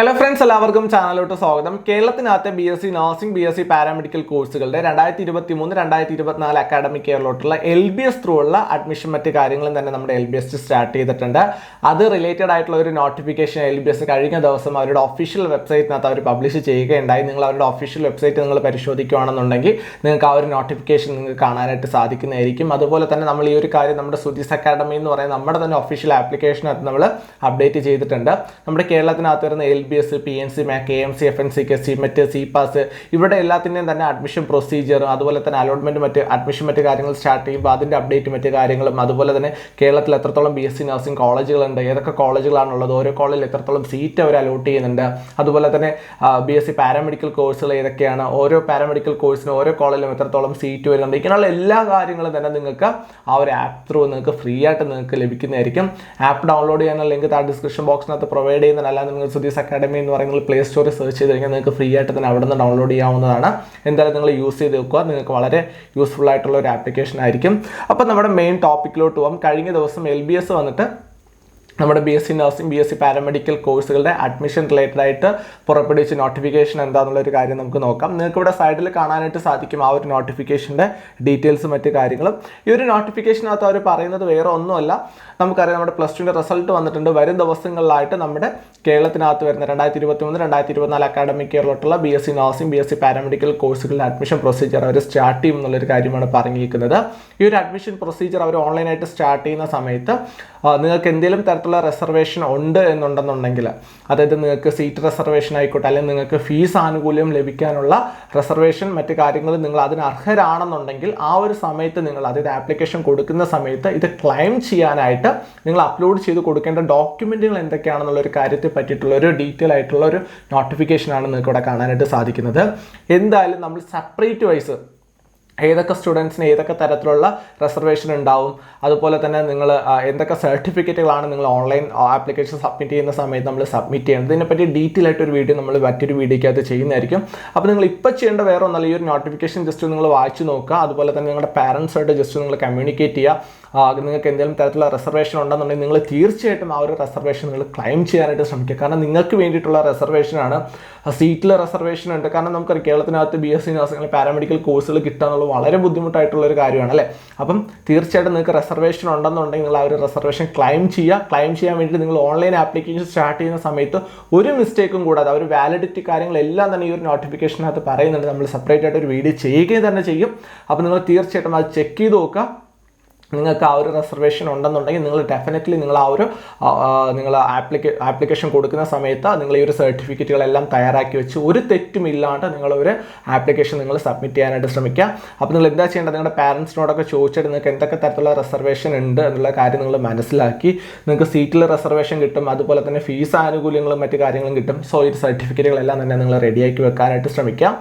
Hello friends, എല്ലാവർക്കും ചാനലിലോട്ട് സ്വാഗതം. കേരളത്തിനകത്തെ BSc nursing, BSc paramedical കോഴ്സുകളുടെ 2023-2024 അക്കാഡമിക് ഇയറിലോട്ടുള്ള LBS ത്രൂ ഉള്ള അഡ്മിഷൻ മറ്റ് കാര്യങ്ങളും തന്നെ നമ്മുടെ LBS സ്റ്റാർട്ട് ചെയ്തിട്ടുണ്ട്. അത് റിലേറ്റഡ് ആയിട്ടുള്ള ഒരു നോട്ടിഫിക്കേഷൻ LBS കഴിഞ്ഞ ദിവസം അവരുടെ ഒഫീഷ്യൽ വെബ്സൈറ്റിനകത്ത് അവർ പബ്ലിഷ് ചെയ്യുകയുണ്ടായി. നിങ്ങൾ അവരുടെ ഒഫീഷ്യൽ വെബ്സൈറ്റ് നിങ്ങൾ പരിശോധിക്കുകയാണെന്നുണ്ടെങ്കിൽ നിങ്ങൾക്ക് ആ ഒരു നോട്ടിഫിക്കേഷൻ നിങ്ങൾക്ക് കാണാനായിട്ട് സാധിക്കുന്നതായിരിക്കും. അതുപോലെ തന്നെ നമ്മൾ ഈ ഒരു കാര്യം നമ്മുടെ സുധീസ് അക്കാഡമി എന്ന് പറയുന്ന നമ്മുടെ തന്നെ ഒഫീഷ്യൽ ആപ്ലിക്കേഷനകത്ത് നമ്മൾ അപ്ഡേറ്റ് ചെയ്തിട്ടുണ്ട്. നമ്മുടെ കേരളത്തിനകത്ത് വരുന്ന LBS, PNC, MAC, AMC, FNC, CMET, CPAS ഇവിടെ എല്ലാത്തിൻ്റെയും തന്നെ അഡ്മിഷൻ പ്രൊസീജിയർ, അതുപോലെ തന്നെ അലോട്ട്മെന്റ് മറ്റ് അഡ്മിഷൻ മറ്റ് കാര്യങ്ങൾ സ്റ്റാർട്ട് ചെയ്യുമ്പോൾ അതിൻ്റെ അപ്ഡേറ്റ് മറ്റ് കാര്യങ്ങളും, അതുപോലെ തന്നെ കേരളത്തിൽ എത്രത്തോളം BSc നഴ്സിംഗ് കോളേജുകളുണ്ട്, ഏതൊക്കെ കോളേജുകളാണുള്ളത്, ഓരോ കോളേജിൽ എത്രത്തോളം സീറ്റ് അവർ അലോട്ട് ചെയ്യുന്നുണ്ട്, അതുപോലെ തന്നെ BSc പാരാമെഡിക്കൽ കോഴ്സുകൾ ഏതൊക്കെയാണ്, ഓരോ പാരാമെഡിക്കൽ കോഴ്സിനും ഓരോ കോളേജിലും എത്രത്തോളം സീറ്റ് വരുന്നുണ്ട്, ഇങ്ങനെയുള്ള എല്ലാ കാര്യങ്ങളും തന്നെ നിങ്ങൾക്ക് ആ ഒരു ആപ്പ് ത്രൂ നിങ്ങൾക്ക് ഫ്രീ ആയിട്ട് നിങ്ങൾക്ക് ലഭിക്കുന്നതായിരിക്കും. ആപ്പ് ഡൗൺലോഡ് ചെയ്യാനുള്ള ലിങ്ക് ഡിസ്ക്രിപ്ഷൻ ബോക്സിനകത്ത് പ്രൊവൈഡ് ചെയ്യുന്നതല്ല. അല്ലാതെ നിങ്ങൾ സുധീസ് അക്കാഡമി എന്ന് പറയുന്നത് പ്ലേ സ്റ്റോറിൽ സെർച്ച് ചെയ്ത് കഴിഞ്ഞാൽ നിങ്ങൾക്ക് ഫ്രീ ആയിട്ട് തന്നെ അവിടെ നിന്ന് ഡൗൺലോഡ് ചെയ്യാവുന്നതാണ്. എന്തായാലും നിങ്ങൾ യൂസ് ചെയ്ത് വെക്കുക, നിങ്ങൾക്ക് വളരെ യൂസ്ഫുൾ ആയിട്ടുള്ള ഒരു ആപ്ലിക്കേഷൻ ആയിരിക്കും. അപ്പോൾ നമ്മുടെ മെയിൻ ടോപ്പിക്കിലോട്ട് പോകാം. കഴിഞ്ഞ ദിവസം LBS വന്നിട്ട് നമ്മുടെ BSc നഴ്സിംഗ്, BSc പാരാമെഡിക്കൽ കോഴ്സുകളുടെ അഡ്മിഷൻ റിലേറ്റഡ് ആയിട്ട് പുറപ്പെടുവിച്ച നോട്ടിഫിക്കേഷൻ എന്താണെന്നുള്ളൊരു കാര്യം നമുക്ക് നോക്കാം. നിങ്ങൾക്ക് ഇവിടെ സൈഡിൽ കാണാനായിട്ട് സാധിക്കും ആ ഒരു നോട്ടിഫിക്കേഷൻ്റെ ഡീറ്റെയിൽസും മറ്റു കാര്യങ്ങളും. ഈ ഒരു നോട്ടിഫിക്കേഷനകത്ത് അവർ പറയുന്നത് വേറെ ഒന്നുമല്ല, നമുക്കറിയാം നമ്മുടെ +2 റിസൾട്ട് വന്നിട്ടുണ്ട്. വരും ദിവസങ്ങളിലായിട്ട് നമ്മുടെ കേരളത്തിനകത്ത് വരുന്ന 2023-2024 അക്കാഡമിക് ഇയറിലോട്ടുള്ള BSc നഴ്സിംഗ്, BSc പാരാമെഡിക്കൽ കോഴ്സുകളുടെ അഡ്മിഷൻ പ്രൊസീജിയർ അവർ സ്റ്റാർട്ട് ചെയ്യും എന്നുള്ളൊരു കാര്യമാണ് പറഞ്ഞിരിക്കുന്നത്. ഈ ഒരു അഡ്മിഷൻ പ്രൊസീജിയർ അവർ ഓൺലൈനായിട്ട് സ്റ്റാർട്ട് ചെയ്യുന്ന സമയത്ത് നിങ്ങൾക്ക് എന്തെങ്കിലും തരത്തിലുള്ള റിസർവേഷൻ ഉണ്ട് എന്നുണ്ടെന്നുണ്ടെങ്കിൽ, അതായത് നിങ്ങൾക്ക് സീറ്റ് റിസർവേഷൻ ആയിക്കോട്ടെ, അല്ലെങ്കിൽ നിങ്ങൾക്ക് ഫീസ് ആനുകൂല്യം ലഭിക്കാനുള്ള റിസർവേഷൻ മറ്റു കാര്യങ്ങൾ നിങ്ങൾ അതിന് അർഹരാണെന്നുണ്ടെങ്കിൽ ആ ഒരു സമയത്ത് നിങ്ങൾ, അതായത് ആപ്ലിക്കേഷൻ കൊടുക്കുന്ന സമയത്ത് ഇത് ക്ലെയിം ചെയ്യാനായിട്ട് നിങ്ങൾ അപ്ലോഡ് ചെയ്ത് കൊടുക്കേണ്ട ഡോക്യുമെന്റുകൾ എന്തൊക്കെയാണെന്നുള്ള ഒരു കാര്യത്തെ പറ്റിയിട്ടുള്ള ഒരു ഡീറ്റെയിൽ ആയിട്ടുള്ള ഒരു നോട്ടിഫിക്കേഷനാണ് നിങ്ങൾക്ക് ഇവിടെ കാണാനായിട്ട് സാധിക്കുന്നത്. എന്തായാലും നമ്മൾ സെപ്പറേറ്റ് വൈസ് ഏതൊക്കെ സ്റ്റുഡൻസിന് ഏതൊക്കെ തരത്തിലുള്ള റിസർവേഷൻ ഉണ്ടാവും, അതുപോലെ തന്നെ നിങ്ങൾ എന്തൊക്കെ സർട്ടിഫിക്കറ്റുകളാണ് നിങ്ങൾ ഓൺലൈൻ ആപ്ലിക്കേഷൻ സബ്മിറ്റ് ചെയ്യുന്ന സമയത്ത് നമ്മൾ സബ്മിറ്റ് ചെയ്യേണ്ടത്, ഇതിനെപ്പറ്റി ഡീറ്റെയിൽ ആയിട്ടൊരു വീഡിയോ നമ്മൾ മറ്റൊരു വീഡിയോയ്ക്കകത്ത് ചെയ്യുന്നതായിരിക്കും. അപ്പോൾ നിങ്ങൾ ഇപ്പോൾ ചെയ്യേണ്ട വേറെ ഒന്നല്ല, ഈ ഒരു നോട്ടിഫിക്കേഷൻ ജസ്റ്റ് നിങ്ങൾ വായിച്ചു നോക്കുക, അതുപോലെ തന്നെ നിങ്ങളുടെ പാരൻസായിട്ട് ജസ്റ്റ് നിങ്ങൾ കമ്മ്യൂണിക്കേറ്റ് ചെയ്യുക. നിങ്ങൾക്ക് എന്തെങ്കിലും തരത്തിലുള്ള റിസർവേഷൻ ഉണ്ടെന്നുണ്ടെങ്കിൽ നിങ്ങൾ തീർച്ചയായിട്ടും ആ ഒരു റിസർവേഷൻ നിങ്ങൾ ക്ലെയിം ചെയ്യാനായിട്ട് ശ്രമിക്കുക. കാരണം നിങ്ങൾക്ക് വേണ്ടിയിട്ടുള്ള റിസർവേഷനാണ്. സീറ്റിൽ റിസർവേഷൻ ഉണ്ട്. കാരണം നമുക്കറിയാം കേരളത്തിനകത്ത് BSc നഴ്സിംഗ്, പാരാമെഡിക്കൽ കോഴ്സുകൾ കിട്ടുക എന്നുള്ളത് വളരെ ബുദ്ധിമുട്ടായിട്ടുള്ളൊരു കാര്യമാണ് അല്ലേ. അപ്പം തീർച്ചയായിട്ടും നിങ്ങൾക്ക് റിസർവേഷൻ ഉണ്ടെന്നുണ്ടെങ്കിൽ നിങ്ങൾ ആ ഒരു റിസർവേഷൻ ക്ലെയിം ചെയ്യുക. ക്ലെയിം ചെയ്യാൻ വേണ്ടി നിങ്ങൾ ഓൺലൈൻ ആപ്ലിക്കേഷൻ സ്റ്റാർട്ട് ചെയ്യുന്ന സമയത്ത് ഒരു മിസ്റ്റേക്കും കൂടാതെ, ഒരു വാലിഡിറ്റി കാര്യങ്ങളെല്ലാം തന്നെ ഈ ഒരു നോട്ടിഫിക്കേഷനകത്ത് പറയുന്നുണ്ട്. നമ്മൾ സെപ്പറേറ്റ് ആയിട്ട് ഒരു വീഡിയോ ചെയ്യുകയും തന്നെ ചെയ്യും. അപ്പോൾ നിങ്ങൾ തീർച്ചയായിട്ടും അത് ചെക്ക് ചെയ്ത് നോക്കുക. നിങ്ങൾക്ക് ആ ഒരു റിസർവേഷൻ ഉണ്ടെന്നുണ്ടെങ്കിൽ നിങ്ങൾ ഡെഫിനറ്റ്ലി നിങ്ങൾ ആ ഒരു നിങ്ങൾ ആപ്ലിക്കേഷൻ കൊടുക്കുന്ന സമയത്ത് നിങ്ങൾ ഈ ഒരു സർട്ടിഫിക്കറ്റുകളെല്ലാം തയ്യാറാക്കി വെച്ച് ഒരു തെറ്റും ഇല്ലാണ്ട് നിങ്ങളൊരു ആപ്ലിക്കേഷൻ നിങ്ങൾ സബ്മിറ്റ് ചെയ്യാനായിട്ട് ശ്രമിക്കുക. അപ്പോൾ നിങ്ങൾ എന്താ ചെയ്യേണ്ടത്, നിങ്ങളുടെ പാരൻസിനോടൊക്കെ ചോദിച്ചിട്ട് നിങ്ങൾക്ക് എന്തൊക്കെ തരത്തിലുള്ള റിസർവേഷൻ ഉണ്ട് എന്നുള്ള കാര്യം നിങ്ങൾ മനസ്സിലാക്കി, നിങ്ങൾക്ക് സീറ്റിൽ റിസർവേഷൻ കിട്ടും, അതുപോലെ തന്നെ ഫീസ് ആനുകൂല്യങ്ങളും മറ്റു കാര്യങ്ങളും കിട്ടും. സോ ഈ സർട്ടിഫിക്കറ്റുകളെല്ലാം തന്നെ നിങ്ങൾ റെഡിയാക്കി വെക്കാനായിട്ട് ശ്രമിക്കുക.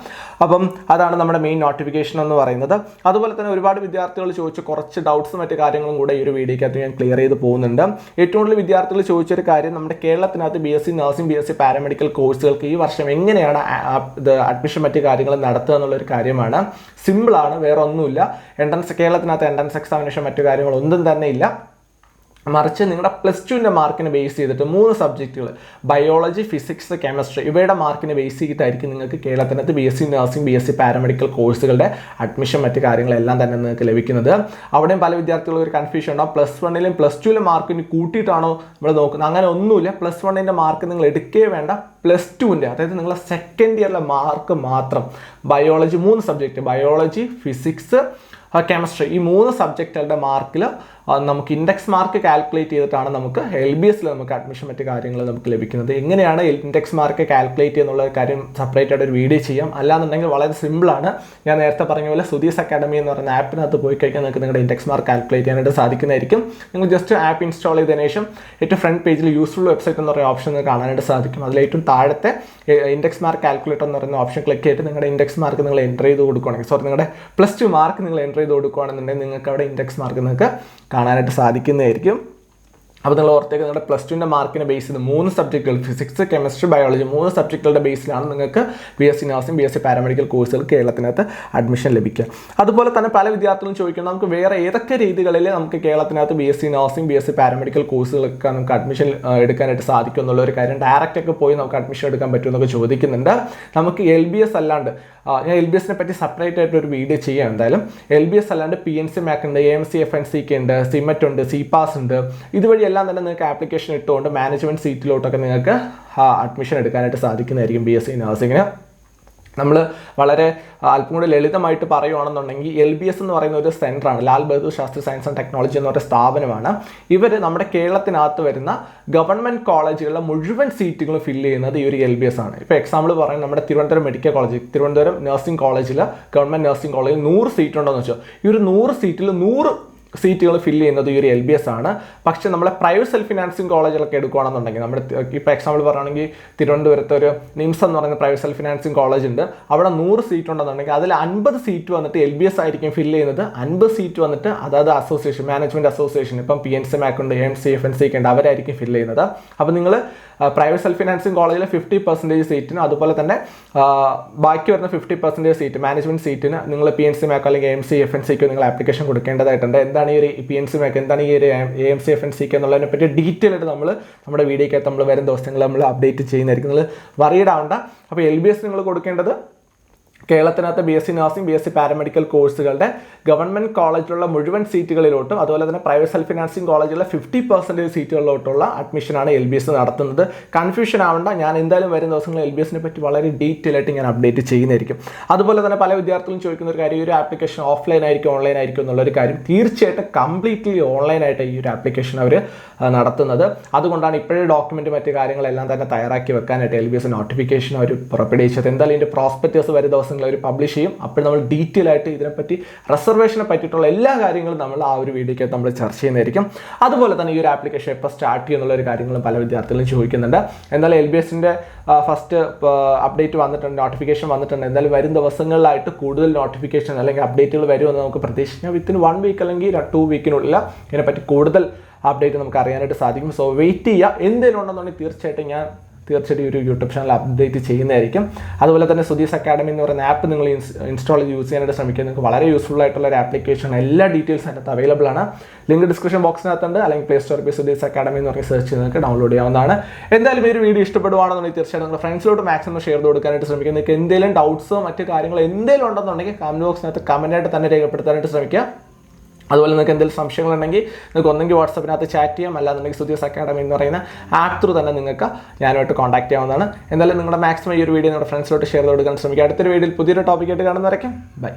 അപ്പം അതാണ് നമ്മുടെ മെയിൻ നോട്ടിഫിക്കേഷൻ എന്ന് പറയുന്നത്. അതുപോലെ തന്നെ ഒരുപാട് വിദ്യാർത്ഥികൾ ചോദിച്ച് കുറച്ച് ഡൗട്ട്സ് മറ്റു കാര്യങ്ങളും കൂടെ ഈ ഒരു വീഡിയോയ്ക്കകത്ത് ഞാൻ ക്ലിയർ ചെയ്ത് പോകുന്നുണ്ട്. ഏറ്റവും കൂടുതൽ വിദ്യാർത്ഥികൾ ചോദിച്ചൊരു കാര്യം, നമ്മുടെ കേരളത്തിനകത്ത് BSc നഴ്സിംഗ്, BSc പാരാമെഡിക്കൽ കോഴ്സുകൾക്ക് ഈ വർഷം എങ്ങനെയാണ് ഇത് അഡ്മിഷൻ മറ്റു കാര്യങ്ങൾ നടത്തുക എന്നുള്ളൊരു കാര്യമാണ്. സിമ്പിളാണ്, വേറെ ഒന്നുമില്ല. കേരളത്തിനകത്ത് എൻട്രൻസ് എക്സാമിനേഷൻ മറ്റു കാര്യങ്ങളൊന്നും തന്നെ ഇല്ല. മറിച്ച് നിങ്ങളുടെ +2 മാർക്കിന് ബേസ് ചെയ്തിട്ട് 3 സബ്ജക്റ്റുകൾ, ബയോളജി, ഫിസിക്സ്, കെമിസ്ട്രി, ഇവയുടെ മാർക്കിന് ബേസ് ചെയ്തിട്ടായിരിക്കും നിങ്ങൾക്ക് കേരളത്തിനകത്ത് BSc നഴ്സിംഗ്, BSc പാരാമെഡിക്കൽ കോഴ്സുകളുടെ അഡ്മിഷൻ മറ്റു കാര്യങ്ങളെല്ലാം തന്നെ നിങ്ങൾക്ക് ലഭിക്കുന്നത്. അവിടെയും പല വിദ്യാർത്ഥികളും ഒരു കൺഫ്യൂഷൻ ഉണ്ടാവും, +1ലും +2ലും മാർക്കിന് കൂട്ടിയിട്ടാണോ നമ്മൾ നോക്കുന്നത്. അങ്ങനെ ഒന്നുമില്ല. +1ൻ്റെ മാർക്ക് നിങ്ങൾ എടുക്കേ വേണ്ട, +2ൻ്റെ, അതായത് നിങ്ങളുടെ സെക്കൻഡ് ഇയറിലെ മാർക്ക് മാത്രം. Biology 3 subject, biology, physics, chemistry, ഈ 3 സബ്ജക്റ്റുകളുടെ മാർക്കിൽ നമുക്ക് ഇൻഡെക്സ് മാർക്ക് കാൽക്കുലേറ്റ് ചെയ്തിട്ടാണ് നമുക്ക് LBSൽ നമുക്ക് അഡ്മിഷൻ മറ്റു കാര്യങ്ങൾ നമുക്ക് ലഭിക്കുന്നത്. എങ്ങനെയാണ് ഇൻഡെക്സ് മാർക്ക് കാൽക്കുലേറ്റ് ചെയ്യുന്നുള്ള കാര്യം സെപ്പറേറ്റ് ആയിട്ട് ഒരു വീഡിയോ ചെയ്യാം. അല്ലാന്നുണ്ടെങ്കിൽ വളരെ സിമ്പിളാണ്. ഞാൻ നേരത്തെ പറഞ്ഞ പോലെ സുധീസ് അക്കാഡമി എന്ന് പറയുന്ന ആപ്പിനകത്ത് പോയി കഴിഞ്ഞാൽ നിങ്ങൾക്ക് നിങ്ങളുടെ ഇൻഡെക്സ് മാർക്ക് കാൽക്കുലേറ്റ് ചെയ്യാനായിട്ട് സാധിക്കുന്നതായിരിക്കും. നിങ്ങൾ ജസ്റ്റ് ആപ്പ് ഇൻസ്റ്റാൾ ചെയ്തതിനു ശേഷം ഏറ്റവും ഫ്രണ്ട് പേജിൽ യൂസ്ഫുൾ വെബ്സൈറ്റ് എന്ന് പറയുന്ന ഓപ്ഷൻ കാണാനായിട്ട് സാധിക്കും. അതിൽ ഏറ്റവും താഴത്തെ ഇൻഡെക്സ് മാർക്ക് കാൽക്കുലേറ്റർ എന്ന് പറയുന്ന ഓപ്ഷൻ ക്ലിക്ക് ചെയ്തിട്ട് നിങ്ങളുടെ ഇൻഡെക്സ് മാർക്ക് നിങ്ങൾ എൻ്റർ ചെയ്ത് കൊടുക്കുകയാണെങ്കിൽ, നിങ്ങളുടെ +2 മാർക്ക് നിങ്ങൾ എൻ്റർ ചെയ്ത് കൊടുക്കുകയാണെന്നുണ്ടെങ്കിൽ നിങ്ങൾക്ക് അവിടെ ഇൻഡെക്സ് മാർക്ക് നിങ്ങൾക്ക് കാണാനായിട്ട് സാധിക്കുന്നതായിരിക്കും. അപ്പോൾ നിങ്ങൾ ഓർത്തേക്ക് നിങ്ങളുടെ +2 മാർക്കിനെ ബേസ് ചെയ്ത് 3 സബ്ജക്റ്റുകൾ ഫിസിക്സ് കെമിസ്ട്രി ബയോളജി 3 സബ്ജക്റ്റുകളുടെ ബേസിലാണ് നിങ്ങൾക്ക് BSc നഴ്സിംഗ് BSc പാരാമെഡിക്കൽ കോഴ്സുകൾ കേരളത്തിനകത്ത് അഡ്മിഷൻ ലഭിക്കുക. അതുപോലെ തന്നെ പല വിദ്യാർത്ഥികളും ചോദിക്കുന്നത് നമുക്ക് വേറെ ഏതൊക്കെ രീതികളിൽ നമുക്ക് കേരളത്തിനകത്ത് BSc നഴ്സിംഗ് BSc പാരാമെഡിക്കൽ കോഴ്സുകളൊക്കെ നമുക്ക് അഡ്മിഷൻ എടുക്കാനായിട്ട് സാധിക്കും എന്നുള്ള ഒരു കാര്യം, ഡയറക്റ്റ് ഒക്കെ പോയി നമുക്ക് അഡ്മിഷൻ എടുക്കാൻ പറ്റുമെന്നൊക്കെ ചോദിക്കുന്നുണ്ട്. നമുക്ക് LBS അല്ലാണ്ട് ഞാൻ LBSനെ പറ്റി സെപ്പറേറ്റ് ആയിട്ട് ഒരു വീഡിയോ ചെയ്യാം. എന്തായാലും LBS അല്ലാണ്ട് PNC മാക് ഉണ്ട്, AMC FNCK ഉണ്ട്, സിമറ്റ് ഉണ്ട്, CPAS ഉണ്ട്. ഇതുവഴി എല്ലാം തന്നെ നിങ്ങൾക്ക് ആപ്ലിക്കേഷൻ ഇട്ടുകൊണ്ട് മാനേജ്മെന്റ് സീറ്റിലോട്ടൊക്കെ നിങ്ങൾക്ക് അഡ്മിഷൻ എടുക്കാനായിട്ട് സാധിക്കുന്നതായിരിക്കും BSc നഴ്സിംഗിന്. നമ്മൾ വളരെ അല്പം കൂടി ലളിതമായിട്ട് പറയുകയാണെന്നുണ്ടെങ്കിൽ LBS എന്ന് പറയുന്ന ഒരു സെൻ്ററാണ്, Lal Bahadur Shastri science and technology എന്ന ഒരു സ്ഥാപനമാണ്. ഇവർ നമ്മുടെ കേരളത്തിനകത്ത് വരുന്ന ഗവൺമെൻറ് കോളേജുകളിലെ മുഴുവൻ സീറ്റുകളും ഫില്ല് ചെയ്യുന്നത് ഈ ഒരു LBS ആണ്. ഇപ്പോൾ എക്സാമ്പിൾ പറയുന്നത് നമ്മുടെ Thiruvananthapuram medical college, Thiruvananthapuram nursing കോളേജിൽ ഗവൺമെൻറ് നഴ്സിംഗ് കോളേജിൽ 100 സീറ്റ് ഉണ്ടെന്ന് വെച്ചോ. ഈ ഒരു 100 സീറ്റിൽ 100 സീറ്റുകൾ ഫില്ല് ചെയ്യുന്നത് ഈ ഒരു LBS ആണ്. പക്ഷേ നമ്മളെ പ്രൈവറ്റ് സെൽഫ് ഫിനാൻസിങ് കോളേജുകളൊക്കെ എടുക്കുകയാണെന്നുണ്ടെങ്കിൽ, നമ്മുടെ ഇപ്പോൾ എക്സാമ്പിൾ പറയുകയാണെങ്കിൽ തിരുവനന്തപുരത്ത് ഒരു നിംസ് എന്ന് പറയുന്ന പ്രൈവറ്റ് സെൽഫ് ഫിനാൻസിങ് കോളേജ് ഉണ്ട്. അവിടെ 100 സീറ്റ് ഉണ്ടെന്നുണ്ടെങ്കിൽ അതിൽ 50 സീറ്റ് വന്നിട്ട് LBS ആയിരിക്കും ഫില്ല് ചെയ്യുന്നത്. 50 സീറ്റ് വന്നിട്ട് അതായത് അസോസിയേഷൻ, മാനേജ്മെന്റ് അസോസിയേഷൻ, ഇപ്പം PNC മാക് ഉണ്ട്, AMC FNCK ഉണ്ട്, അവരായിരിക്കും ഫില്ല് ചെയ്യുന്നത്. അപ്പോൾ നിങ്ങൾ പ്രൈവറ്റ് സെൽഫ് ഫിനാൻസിങ് കോളേജിലെ 50% സീറ്റിനും അതുപോലെ തന്നെ ബാക്കി വരുന്ന 50% സീറ്റ് മാനേജ്മെന്റ് സീറ്റിന് നിങ്ങൾ PNC മാക് അല്ലെങ്കിൽ AMC FNCK നിങ്ങൾ ആപ്ലിക്കേഷൻ കൊടുക്കേണ്ടതായിട്ടുണ്ട്. എന്താണ് ഈ ഒരു PNC മാക്, എന്താണ് ഈ ഒരു AMC FNCK എന്നുള്ളതിനെ പറ്റി ഡീറ്റെയിൽ ആയിട്ട് നമ്മുടെ വീഡിയോക്കകത്ത് നമ്മൾ വരും ദിവസങ്ങളിൽ നമ്മൾ അപ്ഡേറ്റ് ചെയ്യുന്നതായിരിക്കും. നിങ്ങൾ വറീഡ് ആവണ്ട. അപ്പോൾ LBS നിങ്ങൾ കൊടുക്കേണ്ടത് കേരളത്തിനകത്ത് BSc നഴ്സിംഗ് BSc പാരാമെഡിക്കൽ കോഴ്സുകളുടെ ഗവൺമെൻറ് കോളേജിലുള്ള മുഴുവൻ സീറ്റുകളിലോട്ടും അതുപോലെ തന്നെ പ്രൈവറ്റ് സെൽഫ് ഫിനാൻസിംഗ് കോളേജിലെ 50% സീറ്റുകളിലോട്ടുള്ള അഡ്മിഷനാണ് LBS നടത്തുന്നത്. കൺഫ്യൂഷൻ ആവണ്ട, ഞാൻ എന്തായാലും വരുന്ന ദിവസങ്ങളിൽ LBSനെ പറ്റി വളരെ ഡീറ്റെയിൽ ആയിട്ട് ഞാൻ അപ്ഡേറ്റ് ചെയ്യുന്നതായിരിക്കും. അതുപോലെ തന്നെ പല വിദ്യാർത്ഥികളും ചോദിക്കുന്ന ഒരു കാര്യം, ഈ ഒരു ആപ്ലിക്കേഷൻ ഓഫ്ലൈൻ ആയിരിക്കും ഓൺലൈൻ ആയിരിക്കും എന്നുള്ളൊരു കാര്യം. തീർച്ചയായിട്ടും കംപ്ലീറ്റ്ലി ഓൺലൈനായിട്ട് ഈ ഒരു ആപ്ലിക്കേഷൻ അവർ നടത്തുന്നത്. അതുകൊണ്ടാണ് ഇപ്പോഴേ ഡോക്യുമെൻറ്റ് മറ്റു കാര്യങ്ങളെല്ലാം തന്നെ തയ്യാറാക്കി വെക്കാനായിട്ട് LBS നോട്ടിഫിക്കേഷൻ അവർ പുറപ്പെടുവിച്ചത്. എന്തായാലും ഇതിൻ്റെ പ്രോസ്പെക്ടസ് വരുന്ന ദിവസങ്ങൾ അവർ പബ്ലിഷ് ചെയ്യും. അപ്പോൾ നമ്മൾ ഡീറ്റെയിൽ ആയിട്ട് ഇതിനെപ്പറ്റി റിസർവേഷനെ പറ്റിയിട്ടുള്ള എല്ലാ കാര്യങ്ങളും നമ്മൾ ആ ഒരു വീഡിയോയ്ക്ക് നമ്മൾ ചർച്ച ചെയ്യുന്നതായിരിക്കും. അതുപോലെ തന്നെ ഈ ഒരു ആപ്ലിക്കേഷൻ എപ്പോൾ സ്റ്റാർട്ട് ചെയ്യുന്നുള്ള ഒരു കാര്യങ്ങളും പല വിദ്യാർത്ഥികളും ചോദിക്കുന്നുണ്ട്. എന്തായാലും LBSന്റെ ഫസ്റ്റ് അപ്ഡേറ്റ് വന്നിട്ടുണ്ട്, നോട്ടിഫിക്കേഷൻ വന്നിട്ടുണ്ട്. എന്തായാലും വരും ദിവസങ്ങളിലായിട്ട് കൂടുതൽ നോട്ടിഫിക്കേഷൻ അല്ലെങ്കിൽ അപ്ഡേറ്റുകൾ വരുമെന്ന് നമുക്ക് പ്രതീക്ഷിക്കാം. വിത്തിൻ 1 വീക്ക് അല്ലെങ്കിൽ 2 വീക്കിനുള്ളിൽ ഇതിനെപ്പറ്റി കൂടുതൽ അപ്ഡേറ്റ് നമുക്ക് അറിയാനായിട്ട് സാധിക്കും. സോ വെയിറ്റ് ചെയ്യുക. എന്തെങ്കിലും ഉണ്ടെന്നുണ്ടെങ്കിൽ തീർച്ചയായിട്ടും ഈ ഒരു യൂട്യൂബ് ചാനൽ അപ്ഡേറ്റ് ചെയ്യുന്നതായിരിക്കും. അതുപോലെ തന്നെ സുധീസ് അക്കാഡമി എന്ന് പറയുന്ന ആപ്പ് നിങ്ങൾ ഇൻസ്റ്റാൾ ചെയ്ത് യൂസ് ചെയ്യാനായിട്ട് ശ്രമിക്കുക. നിങ്ങൾക്ക് വളരെ യൂസ്ഫുൾ ആയിട്ടുള്ള ഒരു ആപ്ലിക്കേഷൻ, എല്ലാ ഡീറ്റെയിൽസ് അതിനകത്ത് അവൈലബിൾ ആണ്. ലിങ്ക് ഡിസ്ക്രിപ്ഷൻ ബോക്സിനകത്തുണ്ട്, അല്ലെങ്കിൽ പ്ലേ സ്റ്റോറിൽ പോയി സുധീസ് അക്കാഡമി എന്ന് പറഞ്ഞ് സെർച്ച് ചെയ്ത് നിങ്ങൾക്ക് ഡൗൺലോഡ് ചെയ്യാവുന്നതാണ്. എന്തായാലും ഈ ഒരു വീഡിയോ ഇഷ്ടപ്പെടുവാണെന്നുണ്ടെങ്കിൽ തീർച്ചയായിട്ടും നിങ്ങൾ ഫ്രണ്ട്സിലോട്ട് മാക്സിമം ഷെയർ ചെയ്ത് കൊടുക്കാനായിട്ട് ശ്രമിക്കുക. നിങ്ങൾക്ക് എന്തെങ്കിലും ഡൗട്ട്സോ മറ്റു കാര്യങ്ങളോ എന്തെങ്കിലും ഉണ്ടെന്നുണ്ടെങ്കിൽ കമന്റ് ബോക്സിനകത്ത് കമന്റായിട്ട് തന്നെ രേഖപ്പെടുത്താനായിട്ട് ശ്രമിക്കുക. അതുപോലെ നിങ്ങൾക്ക് എന്തെങ്കിലും സംശയങ്ങളുണ്ടെങ്കിൽ നിങ്ങൾക്ക് ഒന്നെങ്കിൽ വാട്സപ്പിനകത്ത് ചാറ്റ് ചെയ്യാം, അല്ലാന്നുണ്ടെങ്കിൽ സുധീസ് അക്കാഡമി എന്ന് പറയുന്ന ആപ്പ് ത്രൂ തന്നെ നിങ്ങൾക്ക് ഞാനുമായിട്ട് കോൺടാക്ട് ചെയ്യാവുന്നതാണ്. എന്തായാലും നിങ്ങളുടെ മാക്സിമം ഈ ഒരു വീഡിയോ നിങ്ങളുടെ ഫ്രണ്ട്സിലോട്ട് ഷെയർ ചെയ്ത് കൊടുക്കാൻ ശ്രമിക്കുക. അടുത്തൊരു വീഡിയോയിൽ പുതിയൊരു ടോപ്പിക്കായിട്ട് കാണുന്നവരേക്കും ബൈ.